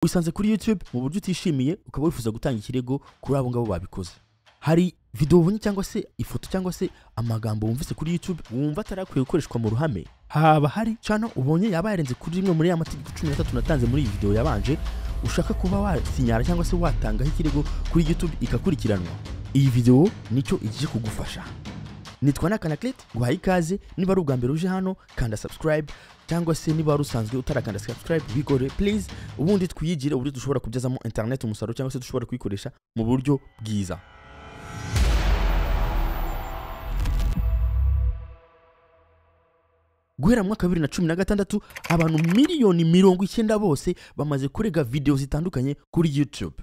wisanze kuri YouTube mu buryo utishimiye ukaba wifuza gutanga ikirego kuri abo ngabo babikoze. Hari video ubonye cyangwa se ifoto cyangwa se amagambo wumvise kuri YouTube wumva atarakwiye gukoreshwa mu ruhame, haba hari Cano ubonye yaba yarenze kuri rimwe muri ya mategeko 13 natanze muri iyi video yabanje, ushaka kuba wasinyara cyangwa se watangaho ikirego kuri YouTube ikakurikiranwa. Iyi video nicyo igiye kugufasha. Nitwa Nakanaklete, guhaye ikaze. Niba ari ubwa mbere uje hano kanda subscribe, cyangwa se niba usanzwe utarakanda subscribe bigore please, ubundi twiyigire uburyo dushobora kubyazamo internet umusaruro cyangwa se dushobora kuyikoresha mu buryo bwiza. Guhera mu mwaka 2016 abantu miliyoni 90 bose bamaze kurega video zitandukanye kuri YouTube.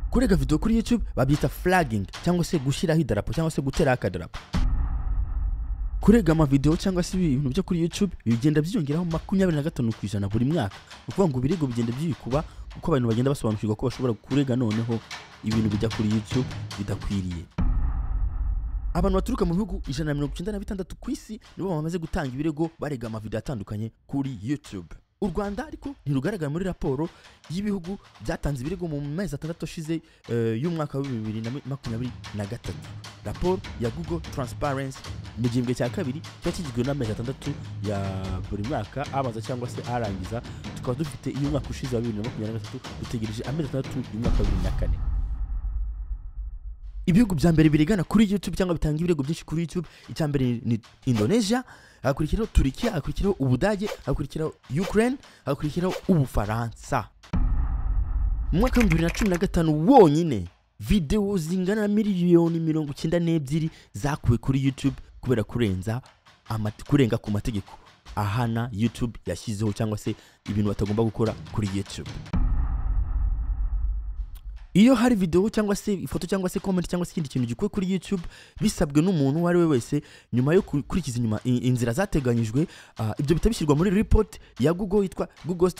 Kurega video kuri YouTube babyita flagging cyangwa se gushyiraho idarapo cyangwa se gutera akadarapo. Kurega ama video cyangwa se ibintu byo kuri YouTube bigenda byiyongeraho 25% buri mwaka. Ukuvuga ngo ibirego bigenda byikuba uko abantu bagenda basobanukirwa ko bashobora kurega noneho ibintu bijya kuri YouTube bidakwiriye. Abantu baturuka mu bihugu 196 ku isi nibo bamaze gutanga ibirego barega ama video atandukanye kuri YouTube. U Rwanda ariko ntirugaragara muri raporo y'ibihugu byatanze ibirego mu mezi 6 ashize y'umwaka wa 2023. Raporo ya Google Transparency mu gihembwe cya kabiri cyakigizwe n'amezi 6 ya buri mwaka abanza cyangwa se arangiza, tukaba dufite iyo mwaka ushize wa 2023 dutegereje amezi 6 y'umwaka wa 2024. Ibihugu bya mbere biregana kuri YouTube cyangwa bitanga ibirego byinshi kuri YouTube, icyambere ni Indonesia, hakurikiraho Turkiya, hakurikiraho Ubudage, hakurikiraho Ukraine, hakurikiraho Ubufaransa. Mu mwaka wa 2015 wonyine video zingana na miliyoni 92 zakuwe kuri YouTube kubera kurenga ku mategeko ahana YouTube yashyizeho cyangwa se ibintu batagomba gukora kuri YouTube. Iyo hari video cyangwa se ifoto cyangwa se comment cyangwa se ikindi kintu gikuwe kuri YouTube bisabwe n'umuntu wari we wese, nyuma yo kurikiza inyuma inzira zateganyijwe, ibyo bitabishyirwa muri report ya Google yitwa Google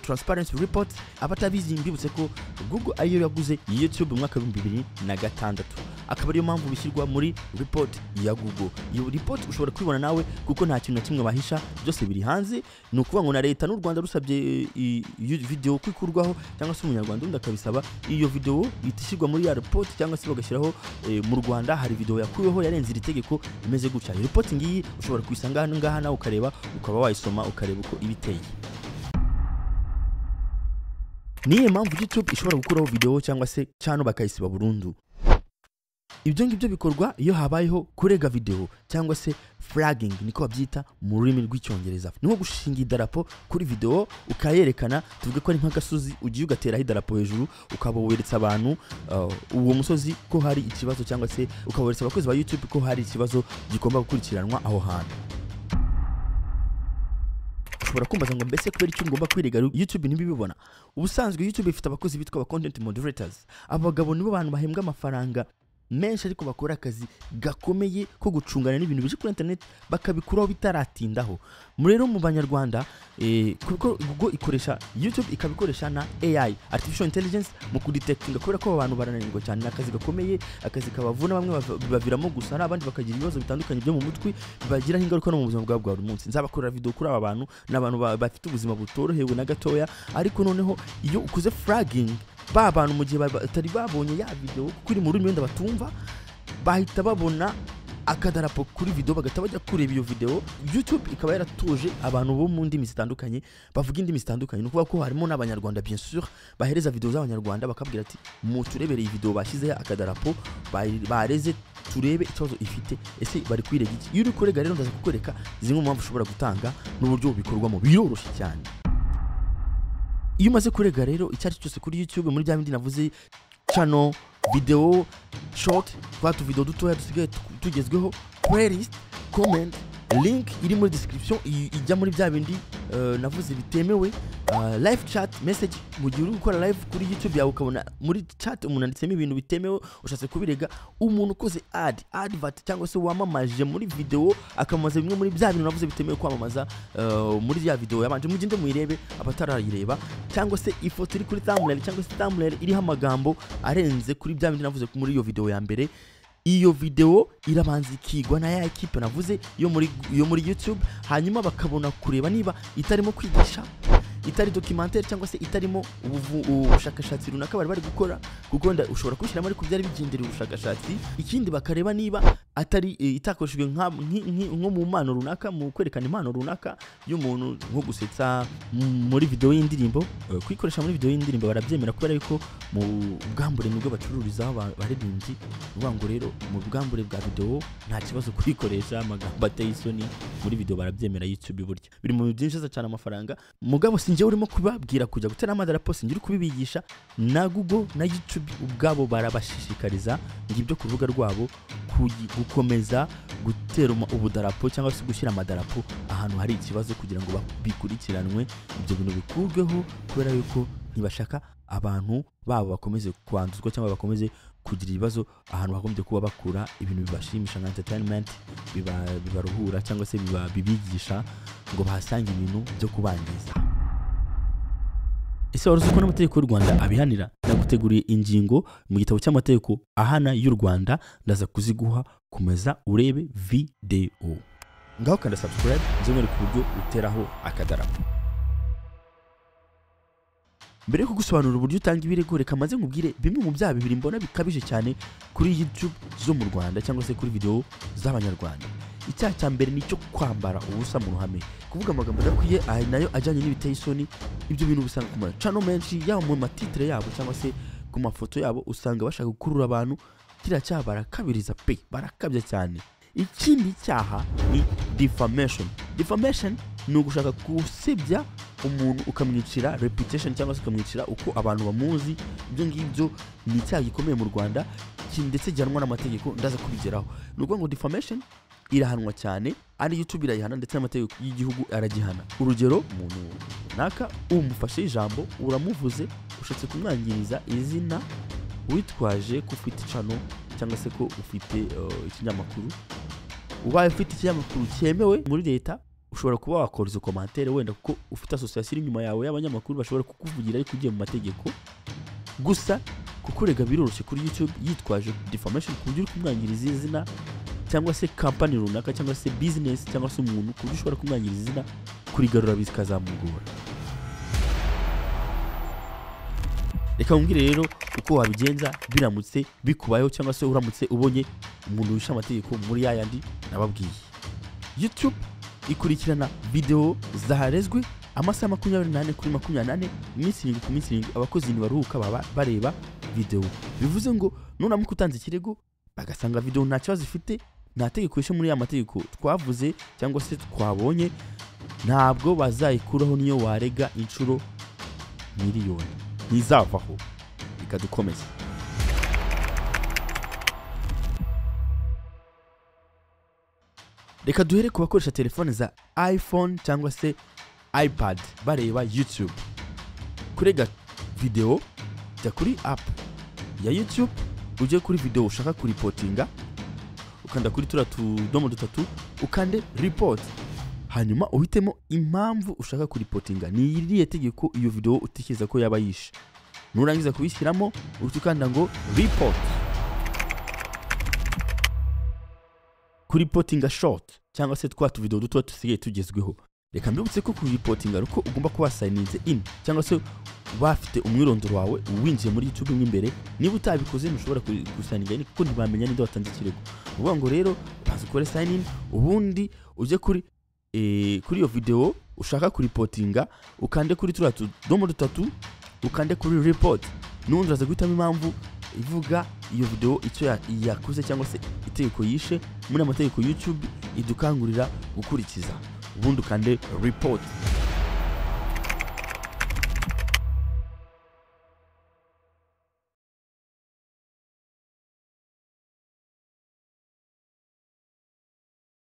Transparency Report. Abatabizi mbibutse ko Google ayo yaguze YouTube mu mwaka wa 2006, akaba ariyo mpamvu bishyirwa muri report ya Google. Iyo report ushobora kwibona nawe kuko nta kintu na kimwe bahisha, byose biri hanze. Ni ukuvuga ngo na leta n'u Rwanda rusabye video kwikurwaho cyangwa se umunyarwanda undi akabisaba, iyo video itishyirwa muri ya report cyangwa se bagashyiraho mu Rwanda hari video yakuyeho yarenze iri tegeko imeze gutya. Iyo report ngiyi ushobora kuyisanga hano ngaha nawe ukareba, ukaba wayisoma ukareba uko ibiteye. Niyo mpamvu YouTube ishobora gukuraho video cyangwa se Cano bakayisiba burundu. Ibyo ngibyo bikorwa iyo habayeho kurega video cyangwa se flagging, niko babyita mu rurimi rw'icyongereza. Niho gushinga idarapo kuri video ukayerekana, tuvuge ko ari nk'agasozi ugiye ugateraho idarapo hejuru, ukaba weretsa abantu uwo musozi ko hari ikibazo cyangwa se ukaweretsa abakozi ba YouTube ko hari ikibazo gigomba gukurikiranwa aho hantu. Ushobora kumbaza ngo mbese kubera icyo ngomba kwirega YouTube ntibibibona? Ubusanzwe YouTube ifite abakozi bitwa content moderators. Abagabo nibo bantu bahembwa amafaranga menshi ariko bakora akazi gakomeye ko gucungana n'ibintu bije kuri internet bakabikuraho bitaratindaho. Rero mu Banyarwanda kuko Google ikoresha YouTube ikabikoresha na AI, artificial intelligence, mu kudetectinga kubera ko abantu barananirwa cyane, akazi gakomeye, akazi kabavuna, bamwe baviramo gusa abandi bakagira ibibazo bitandukanye byo mu mutwe bagiraho ingaruka no mu buzima bwabo bwa buri munsi. Nzabakorera video kuri aba bantu n'abantu bafite ubuzima butorohewe na gatoya, ariko noneho iyo ukuze flagging abantu mu gihe batari babonye ya video kuri mu rurimi wenda batumva, bahita babona akadarapo kuri video bagata bajya kureba iyo video. YouTube ikaba yaratuje abantu bo mu ndimi zitandukanye bavuga indimi zitandukanye, no kuvuga ko harimo n'Abanyarwanda bien sûr bahereza video z'Abanyarwanda bakabwira ati mu turebereye video bashyize akadarapo bareze turebe ikibazo ifite, ese bari kwirega iki. Iyo uri kurega rero ndaza kukwereka zimwe mu mpamvu ushobora gutanga n'uburyo bikorwamo, biroroshye cyane. Iyo umaze kurega rero icyari cyose kuri YouTube muri bya bindi navuze, Cano, video short, twatu video dutoya dusigaye tugezweho, playlist, comment, link iri muri description ijya muri bya bindi navuze bitemewe, live chat message. Mu gihe uri gukora live kuri YouTube yawe ukabona muri chat umuntu anditsemo ibintu bitemewe, ushatse kubirega umuntu ukoze advert cyangwa se wamamaje muri video akamaza bimwe muri bya bintu navuze bitemewe kwamamaza muri ya video yabanje, mugende muyirebe abatarayireba, cyangwa se ifoto iri kuri thumbnail cyangwa se thumbnail iriho amagambo arenze kuri bya bindi navuze muri iyo video ya mbere. Iyo video irabanza ikigwa na ya equipe navuze yo muri YouTube, hanyuma bakabona kureba niba itarimo kwigisha, itari documentaire cyangwa se itarimo ubushakashatsi runaka bari gukora, kuko ushobora kubishyiramo ariko byari bigendereye ubushakashatsi. Ikindi bakareba niba atari itakoreshejwe nko mu mpano runaka, mu kwerekana impano runaka y'umuntu, nko gusetsa muri video y'indirimbo. Kwikoresha muri video y'indirimbo barabyemera kubera yuko mu bwambure nibwo bacururizaho abaririmbyi. Ngo rero mu bwambure bwa video nta kibazo kwikoresha amagambo ateye isoni muri video, barabyemera. YouTube burya biri mu byinjiza cyane amafaranga. Mugabo sinjye urimo kubabwira kujya gutera amadarapo, sinjye uri kubibigisha. Na Google na YouTube ubwabo barabashishikariza ngibyo ku rubuga rwabo gukomeza gutera ubudarapo cyangwa se gushyira amadarapo ahantu hari ikibazo kugira ngo bikurikiranwe, ibyo bintu bikurweho, kubera yuko ntibashaka abantu babo bakomeze kwanduzwa cyangwa bakomeze kugira ibibazo ahantu bagombye kuba bakura ibintu bibashimisha nka entertainment, bibaruhura cyangwa se bibigisha, ngo bahasange ibintu byo kubangiza. Ese waruzi ko n'amategeko y'u Rwanda abihanira? Naguteguriye ingingo mu gitabo cy'amategeko ahana y'u Rwanda, ndaza kuziguha, komeza urebe video. Ngaho kanda subscribe nzemere ku buryo uteraho akadarapo. Mbere yo kugusobanurira uburyo utanga ibirego, reka maze nkubwire bimwe mu byaha bibiri mbona bikabije cyane kuri YouTube zo mu Rwanda cyangwa se kuri video z'abanyarwanda. Icyaha cya mbere nicyo kwambara ubusa mu ruhame, kuvuga amagambo adakwiye nayo ajyanye n'ibiteye isoni. Ibyo bintu usanga ku macano menshi, yaba mu matitre yabo cyangwa se ku mafoto yabo, usanga bashaka gukurura abantu. Kiriya cyaha barakabiriza pe, barakabya cyane. Ikindi cyaha ni defamation. Defamation ni ugushaka gusebya umuntu ukamwicira reputation cyangwa se ukamwicira uko abantu bamuzi. Ibyo ngibyo ni icyaha gikomeye mu Rwanda, ndetse gihanwa n'amategeko, ndaza kubigeraho. Ni ukuvuga ngo defamation irahanwa cyane, ari YouTube irayihana ndetse n'amategeko y'igihugu aragihana. Urugero, umuntu runaka umufashe ijambo, uramuvuze, ushatse kumwangiriza izina, witwaje ko ufite Cano cyangwa se ko ufite ikinyamakuru, ubaye ufite ikinyamakuru cyemewe muri leta, ushobora kuba wakora izo commentaire wenda kuko ufite association inyuma yawe y'abanyamakuru bashobora kukuvugira ariko ugiye mu mategeko. Gusa kukurega biroroshye kuri YouTube yitwaje defamation, ku buryo uri kumwangiriza izina cyangwa se company runaka cyangwa se business cyangwa se umuntu, ku buryo ushobora kumwangiriza izina, kurigarura bikazamugora. Reka mbwire rero uko wabigenza biramutse bikubayeho cyangwa se uramutse ubonye umuntu wisha amategeko muri yayandi nababwiye. YouTube ikurikirana video zaharezwe amasaha 24 kuri 24, iminsi 7 ku minsi 7, abakozi ntibaruhuka baba bareba video. Bivuze ngo nunamuka utanze ikirego bagasanga video nta kibazo ifite, nta tegeko ishe muri ya mategeko twavuze cyangwa se twabonye, ntabwo bazayikuraho niyo warega inshuro miliyoni, ntizavaho. Reka dukomeze. Reka duhere ku bakoresha telefone za iPhone cyangwa se iPad bareba YouTube. Kurega video, jya kuri app ya YouTube, uje kuri video ushaka kuripotinga, ukanda kuri turiya tudomo dutatu, ukande report, hanyuma uhitemo impamvu ushaka kuripotinga. Ni irihe tegeko iyo video utekereza ko yaba yishe. Nurangiza kubishyiramo, ukanda ngo report. Kuripotinga short cyangwa se twa video duto tusigaye tugezweho. Reka mbibutse ko kuripotinga ruko ugomba kuba signinze in cyangwa se bafite umwirondoro wawe winjiye muri YouTube imbere. Niba utabikoze ntushobora gusaninga in kuko ntibamenya ninde watanze ikirego. Uvuga ngo rero bazi kore sign in, ubundi uje kuri iyo video ushaka kuripotinga, ukande kuri turiya tudomo dutatu, ukande kuri report. Nundi uraza guhitamo impamvu ivuga iyo video icyo yakuze cyangwa se itegeko yishe muri amategeko YouTube idukangurira gukurikiza. Ubundi ukande report.